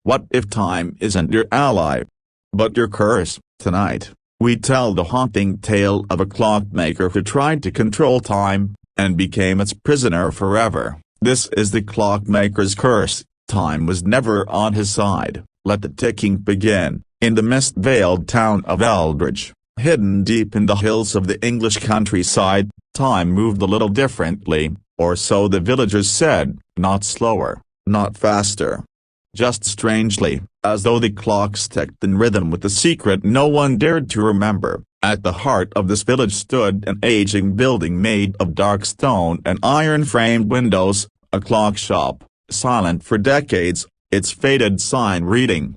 What if time isn't your ally, but your curse? Tonight, we tell the haunting tale of a clockmaker who tried to control time, and became its prisoner forever. This is the clockmaker's curse. Time was never on his side. Let the ticking begin. In the mist-veiled town of Eldridge, hidden deep in the hills of the English countryside, time moved a little differently, or so the villagers said, not slower, not faster. Just strangely, as though the clocks ticked in rhythm with a secret no one dared to remember. At the heart of this village stood an aging building made of dark stone and iron-framed windows, a clock shop, silent for decades, its faded sign reading,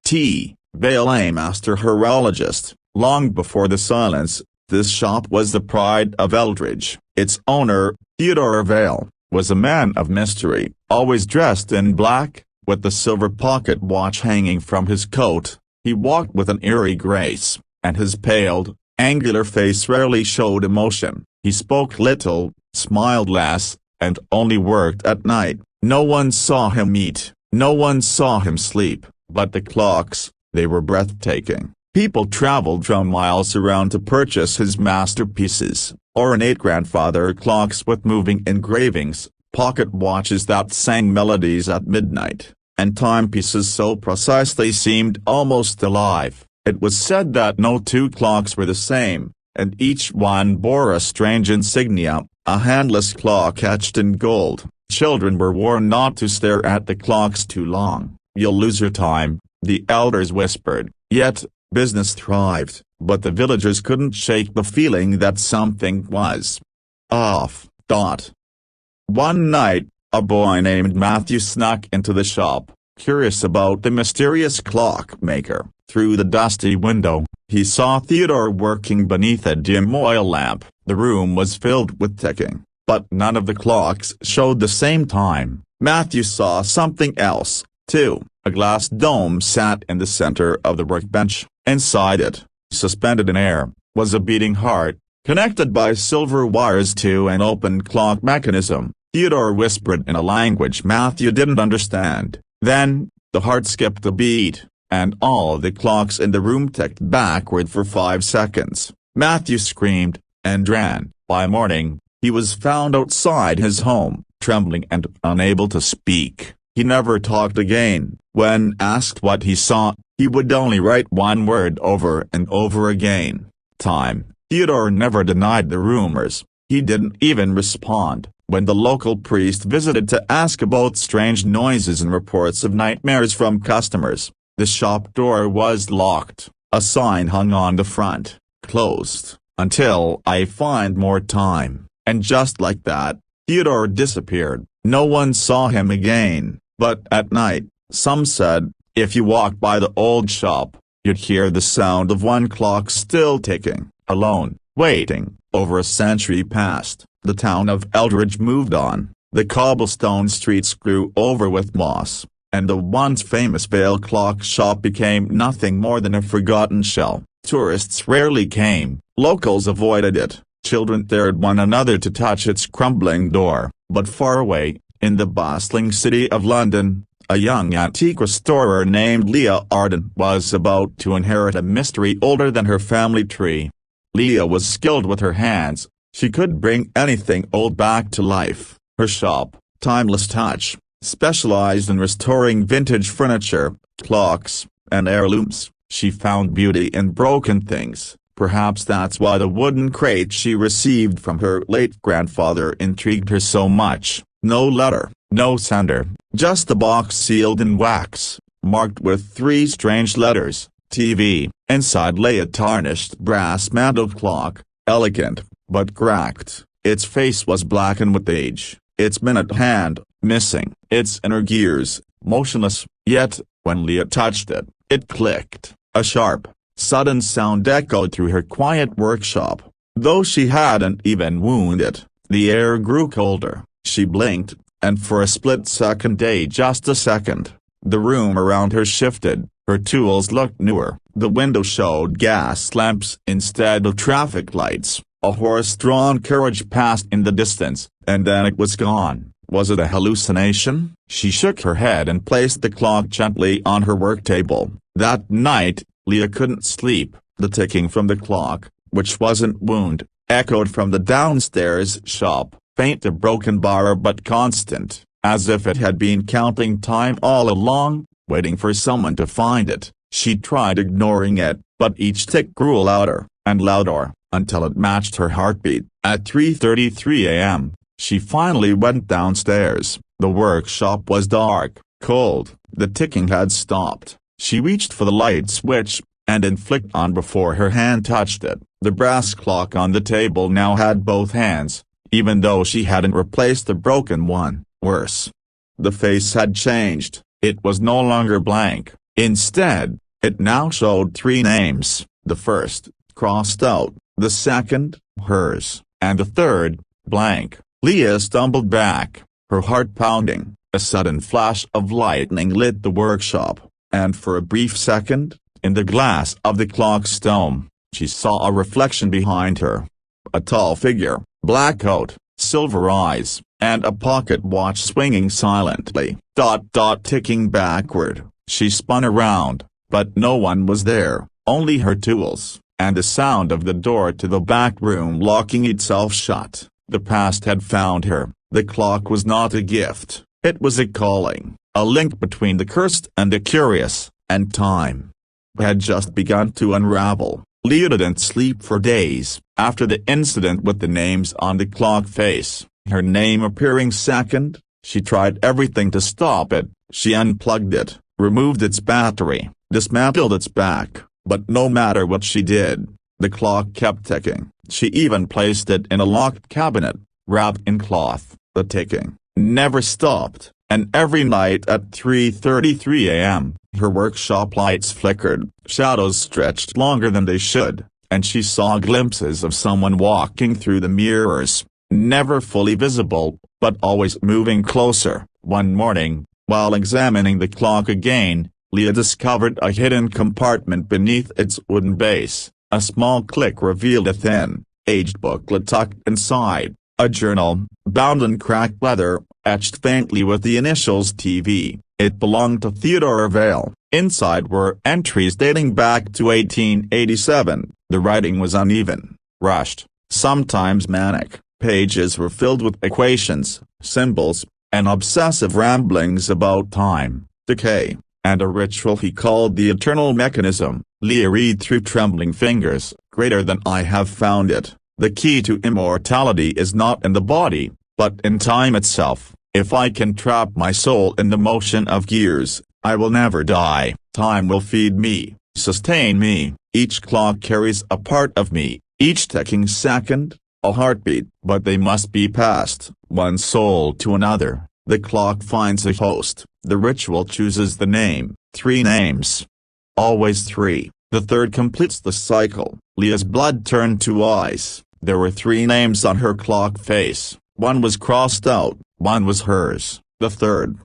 T. Vale, Master Horologist. Long before the silence, this shop was the pride of Eldridge. Its owner, Theodore Vale, was a man of mystery, always dressed in black, with the silver pocket watch hanging from his coat. He walked with an eerie grace, and his paled, angular face rarely showed emotion. He spoke little, smiled less, and only worked at night. No one saw him eat, no one saw him sleep, but the clocks, they were breathtaking. People traveled from miles around to purchase his masterpieces, ornate grandfather clocks with moving engravings, pocket watches that sang melodies at midnight, and timepieces so precisely seemed almost alive. It was said that no two clocks were the same, and each one bore a strange insignia, a handless clock etched in gold. Children were warned not to stare at the clocks too long. You'll lose your time, the elders whispered. Yet, business thrived, but the villagers couldn't shake the feeling that something was off. One night, a boy named Matthew snuck into the shop, curious about the mysterious clockmaker. Through the dusty window, he saw Theodore working beneath a dim oil lamp. The room was filled with ticking, but none of the clocks showed the same time. Matthew saw something else, too. A glass dome sat in the center of the workbench. Inside it, suspended in air, was a beating heart, connected by silver wires to an open clock mechanism. Theodore whispered in a language Matthew didn't understand. Then, the heart skipped a beat, and all the clocks in the room ticked backward for 5 seconds. Matthew screamed, and ran. By morning, he was found outside his home, trembling and unable to speak. He never talked again. When asked what he saw, he would only write one word over and over again: time. Theodore never denied the rumors. He didn't even respond when the local priest visited to ask about strange noises and reports of nightmares from customers. The shop door was locked. A sign hung on the front, closed, until I find more time. And just like that, Theodore disappeared. No one saw him again, but at night, some said, if you walked by the old shop, you'd hear the sound of one clock still ticking. Alone, waiting. Over a century passed, the town of Eldridge moved on, the cobblestone streets grew over with moss, and the once famous Vale clock shop became nothing more than a forgotten shell. Tourists rarely came, locals avoided it, children dared one another to touch its crumbling door. But far away, in the bustling city of London, a young antique restorer named Leah Arden was about to inherit a mystery older than her family tree. Leah was skilled with her hands. She could bring anything old back to life. Her shop, Timeless Touch, specialized in restoring vintage furniture, clocks, and heirlooms. She found beauty in broken things. Perhaps that's why the wooden crate she received from her late grandfather intrigued her so much. No letter, no sender, just a box sealed in wax, marked with 3 strange letters, TV. Inside lay a tarnished brass mantel clock, elegant, but cracked. Its face was blackened with age, its minute hand, missing, its inner gears, motionless. Yet, when Leah touched it, it clicked. A sharp, sudden sound echoed through her quiet workshop. Though she hadn't even wound it, the air grew colder. She blinked, and for a split second, just a second, the room around her shifted. Her tools looked newer. The window showed gas lamps instead of traffic lights. A horse-drawn carriage passed in the distance, and then it was gone. Was it a hallucination? She shook her head and placed the clock gently on her work table. That night, Leah couldn't sleep. The ticking from the clock, which wasn't wound, echoed from the downstairs shop, faint a broken bar but constant, as if it had been counting time all along, waiting for someone to find it. She tried ignoring it, but each tick grew louder and louder, until it matched her heartbeat. At 3:33 a.m., she finally went downstairs. The workshop was dark, cold, the ticking had stopped. She reached for the light switch, and it flicked on before her hand touched it. The brass clock on the table now had both hands, even though she hadn't replaced the broken one. Worse, the face had changed. It was no longer blank. Instead, it now showed 3 names, the first, crossed out, the second, hers, and the third, blank. Leah stumbled back, her heart pounding. A sudden flash of lightning lit the workshop, and for a brief second, in the glass of the clock's dome, she saw a reflection behind her. A tall figure, black coat, silver eyes, and a pocket watch swinging silently. Ticking backward, she spun around, but no one was there, only her tools, and the sound of the door to the back room locking itself shut. The past had found her. The clock was not a gift, it was a calling, a link between the cursed and the curious, and time had just begun to unravel. Leah didn't sleep for days. After the incident with the names on the clock face, her name appearing second, she tried everything to stop it. She unplugged it, removed its battery, dismantled its back, but no matter what she did, the clock kept ticking. She even placed it in a locked cabinet, wrapped in cloth. The ticking never stopped, and every night at 3:33 a.m., her workshop lights flickered, shadows stretched longer than they should, and she saw glimpses of someone walking through the mirrors, never fully visible, but always moving closer. One morning, while examining the clock again, Leah discovered a hidden compartment beneath its wooden base. A small click revealed a thin, aged booklet tucked inside, a journal, bound in cracked leather, etched faintly with the initials TV. It belonged to Theodore Vale. Inside were entries dating back to 1887. The writing was uneven, rushed, sometimes manic. Pages were filled with equations, symbols, and obsessive ramblings about time, decay, and a ritual he called the eternal mechanism. Leah read through trembling fingers. Greater than I have found it. The key to immortality is not in the body, but in time itself. If I can trap my soul in the motion of gears, I will never die. Time will feed me, sustain me. Each clock carries a part of me, each ticking second, a heartbeat. But they must be passed, one soul to another. The clock finds a host. The ritual chooses the name. 3 names. Always 3. The third completes the cycle. Leah's blood turned to ice. There were 3 names on her clock face. One was crossed out, one was hers. The third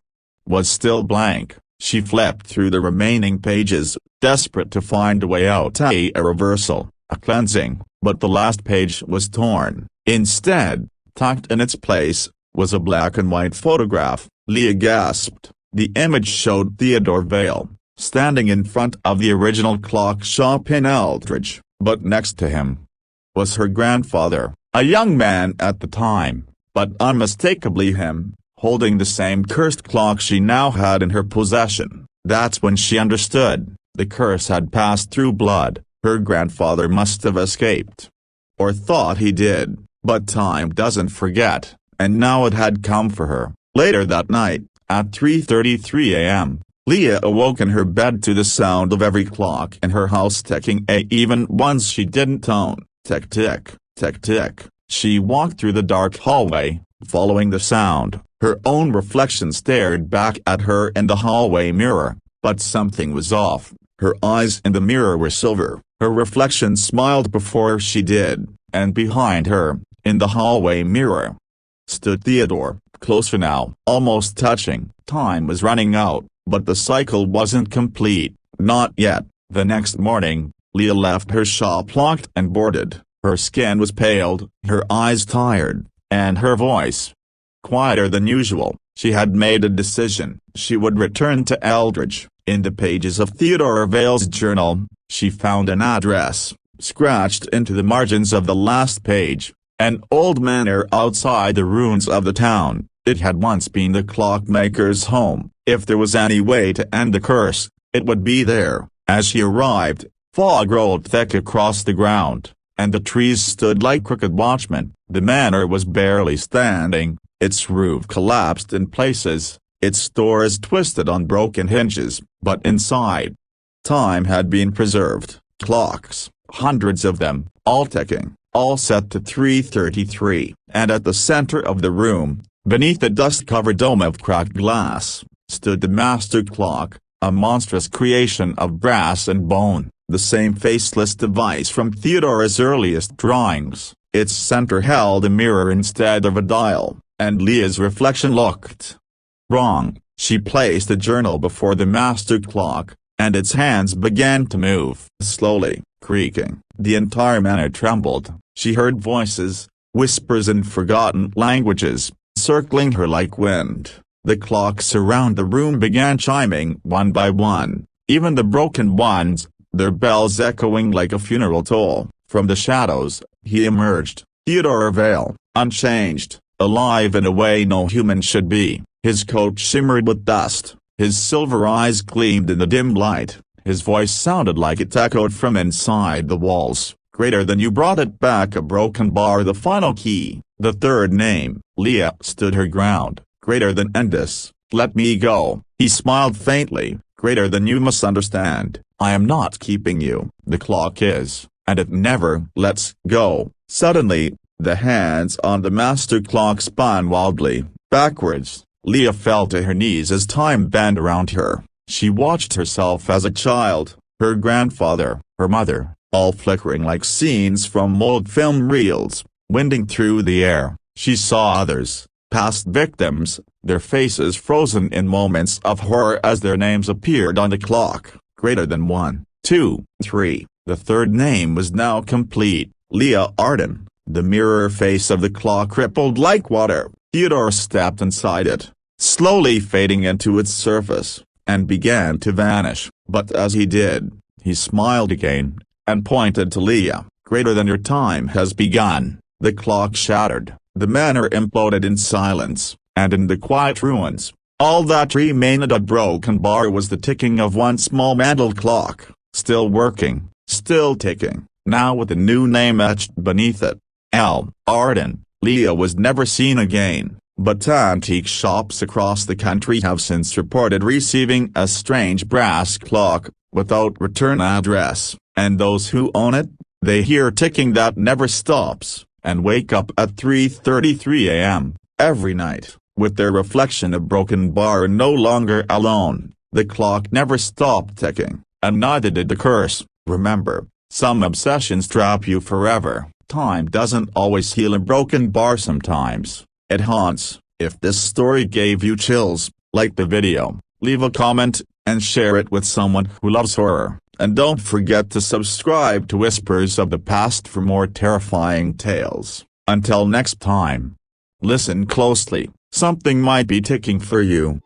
was still blank. She flipped through the remaining pages, desperate to find a way out. A reversal, a cleansing, but the last page was torn. Instead, tucked in its place, was a black and white photograph. Leah gasped. The image showed Theodore Vale, standing in front of the original clock shop in Eldridge, but next to him was her grandfather, a young man at the time, but unmistakably him, holding the same cursed clock she now had in her possession. That's when she understood. The curse had passed through blood. Her grandfather must have escaped. Or thought he did, but time doesn't forget, and now it had come for her. Later that night, at 3:33 a.m., Leah awoke in her bed to the sound of every clock in her house ticking, even ones she didn't own. Tick tick, tick tick. She walked through the dark hallway, following the sound. Her own reflection stared back at her in the hallway mirror, but something was off. Her eyes in the mirror were silver. Her reflection smiled before she did, and behind her, in the hallway mirror, stood Theodore, closer now, almost touching. Time was running out, but the cycle wasn't complete. Not yet. The next morning, Leah left her shop locked and boarded. Her skin was paled, her eyes tired, and her voice quieter than usual. She had made a decision. She would return to Eldridge. In the pages of Theodore Vale's journal, she found an address, scratched into the margins of the last page. An old manor outside the ruins of the town. It had once been the clockmaker's home. If there was any way to end the curse, it would be there. As she arrived, fog rolled thick across the ground, and the trees stood like crooked watchmen. The manor was barely standing, its roof collapsed in places, its doors twisted on broken hinges, but inside, time had been preserved. Clocks, hundreds of them, all ticking, all set to 3:33, and at the center of the room, beneath the dust-covered dome of cracked glass, stood the master clock, a monstrous creation of brass and bone, the same faceless device from Theodore's earliest drawings. Its center held a mirror instead of a dial, and Leah's reflection looked wrong. She placed the journal before the master clock, and its hands began to move. Slowly, creaking, the entire manor trembled. She heard voices, whispers in forgotten languages, circling her like wind. The clocks around the room began chiming one by one, even the broken ones, their bells echoing like a funeral toll. From the shadows, he emerged, Theodore Vale, unchanged, alive in a way no human should be. His coat shimmered with dust, his silver eyes gleamed in the dim light, his voice sounded like it echoed from inside the walls. Greater than you brought it back, a broken bar, the final key, the third name. Leah stood her ground. Greater than endless, let me go. He smiled faintly. Greater than you must understand, I am not keeping you. The clock is, and it never lets go. Suddenly, the hands on the master clock spun wildly, backwards. Leah fell to her knees as time bent around her. She watched herself as a child, her grandfather, her mother, all flickering like scenes from old film reels, winding through the air. She saw others, past victims, their faces frozen in moments of horror as their names appeared on the clock. Greater than 1, 2, 3. The third name was now complete, Leah Arden. The mirror face of the clock rippled like water. Theodore stepped inside it, slowly fading into its surface, and began to vanish. But as he did, he smiled again, and pointed to Leah. Greater than your time has begun. The clock shattered, the manor imploded in silence, and in the quiet ruins, all that remained a broken bar was the ticking of one small mantel clock, still working, still ticking, now with a new name etched beneath it. L. Arden. Leah was never seen again, but antique shops across the country have since reported receiving a strange brass clock, without return address, and those who own it, they hear ticking that never stops, and wake up at 3:33 a.m. every night, with their reflection a broken bar no longer alone. The clock never stopped ticking, and neither did the curse. Remember, some obsessions trap you forever. Time doesn't always heal a broken bar, sometimes it haunts. If this story gave you chills, like the video, leave a comment, and share it with someone who loves horror. And don't forget to subscribe to Whispers of the Past for more terrifying tales. Until next time. Listen closely, something might be ticking for you.